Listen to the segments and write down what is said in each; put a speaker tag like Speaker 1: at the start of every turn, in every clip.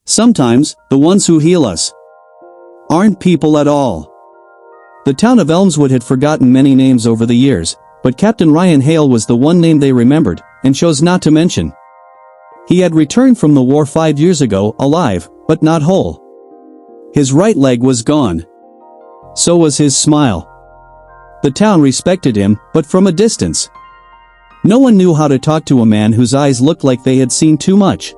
Speaker 1: Sometimes, the ones who heal us aren't people at all. The town of Elmswood had forgotten many names over the years, but Captain Ryan Hale was the one name they remembered, and chose not to mention. He had returned from the war 5 years ago, alive, but not whole. His right leg was gone. So was his smile. The town respected him, but from a distance. No one knew how to talk to a man whose eyes looked like they had seen too much.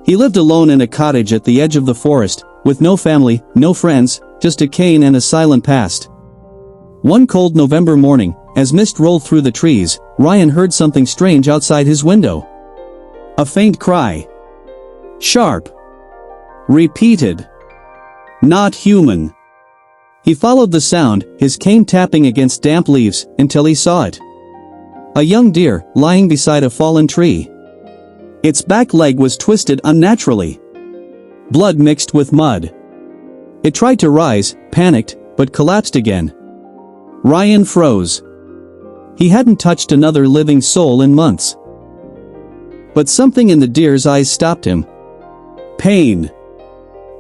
Speaker 1: He lived alone in a cottage at the edge of the forest, with no family, no friends, just a cane and a silent past. One cold November morning, as mist rolled through the trees, Ryan heard something strange outside his window. A faint cry. Sharp. Repeated. Not human. He followed the sound, his cane tapping against damp leaves, until he saw it. A young deer, lying beside a fallen tree. Its back leg was twisted unnaturally. Blood mixed with mud. It tried to rise, panicked, but collapsed again. Ryan froze. He hadn't touched another living soul in months. But something in the deer's eyes stopped him. Pain.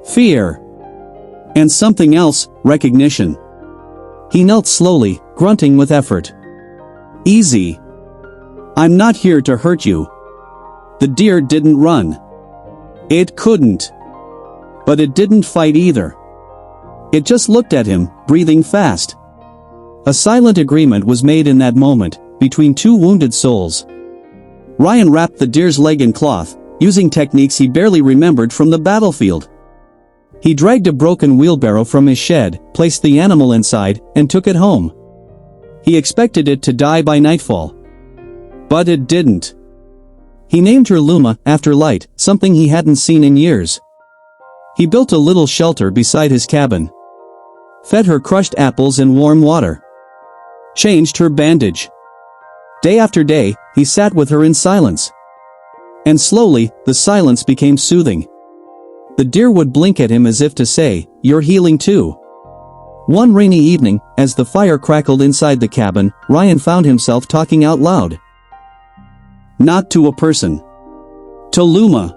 Speaker 1: Fear. And something else, recognition. He knelt slowly, grunting with effort. Easy. I'm not here to hurt you. The deer didn't run. It couldn't. But it didn't fight either. It just looked at him, breathing fast. A silent agreement was made in that moment, between two wounded souls. Ryan wrapped the deer's leg in cloth, using techniques he barely remembered from the battlefield. He dragged a broken wheelbarrow from his shed, placed the animal inside, and took it home. He expected it to die by nightfall. But it didn't. He named her Luma, after light, something he hadn't seen in years. He built a little shelter beside his cabin. Fed her crushed apples and warm water. Changed her bandage. Day after day, he sat with her in silence. And slowly, the silence became soothing. The deer would blink at him as if to say, "You're healing too." One rainy evening, as the fire crackled inside the cabin, Ryan found himself talking out loud. Not to a person. To Luma.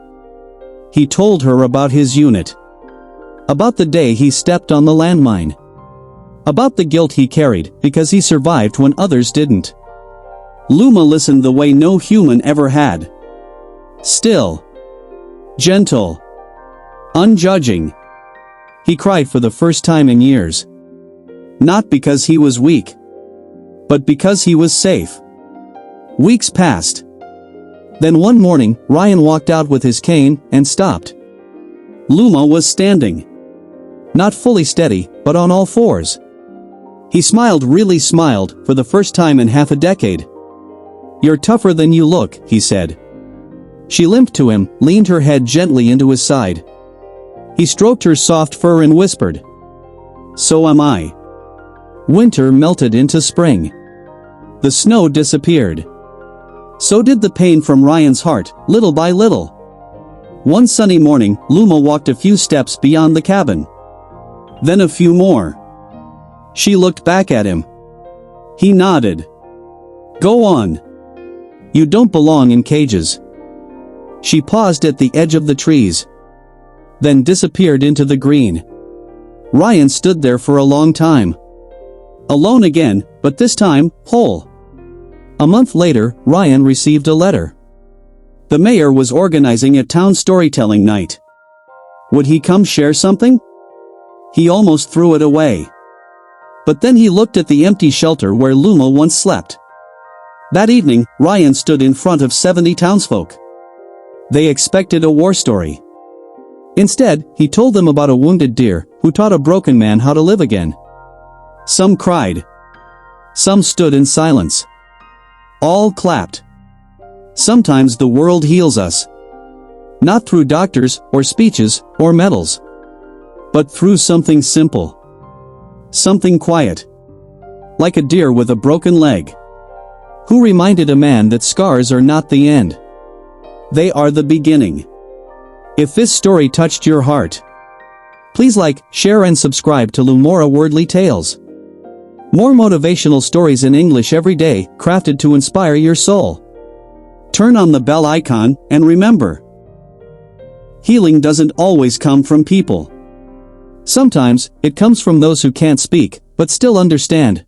Speaker 1: He told her about his unit. About the day he stepped on the landmine. About the guilt he carried, because he survived when others didn't. Luma listened the way no human ever had. Still. Gentle. Unjudging. He cried for the first time in years. Not because he was weak. But because he was safe. Weeks passed. Then one morning, Ryan walked out with his cane, and stopped. Luma was standing. Not fully steady, but on all fours. He really smiled, for the first time in half a decade. "You're tougher than you look," he said. She limped to him, leaned her head gently into his side. He stroked her soft fur and whispered, "So am I." Winter melted into spring. The snow disappeared. So did the pain from Ryan's heart, little by little. One sunny morning, Luma walked a few steps beyond the cabin. Then a few more. She looked back at him. He nodded. "Go on. You don't belong in cages." She paused at the edge of the trees. Then disappeared into the green. Ryan stood there for a long time. Alone again, but this time, whole. A month later, Ryan received a letter. The mayor was organizing a town storytelling night. Would he come share something? He almost threw it away. But then he looked at the empty shelter where Luma once slept. That evening, Ryan stood in front of 70 townsfolk. They expected a war story. Instead, he told them about a wounded deer who taught a broken man how to live again. Some cried. Some stood in silence. All clapped. Sometimes the world heals us. Not through doctors, or speeches, or medals. But through something simple. Something quiet. Like a deer with a broken leg. Who reminded a man that scars are not the end. They are the beginning. If this story touched your heart, please like, share and subscribe to Lumora Wordly Tales. More motivational stories in English every day, crafted to inspire your soul. Turn on the bell icon, and remember, Healing doesn't always come from people. Sometimes, it comes from those who can't speak, but still understand.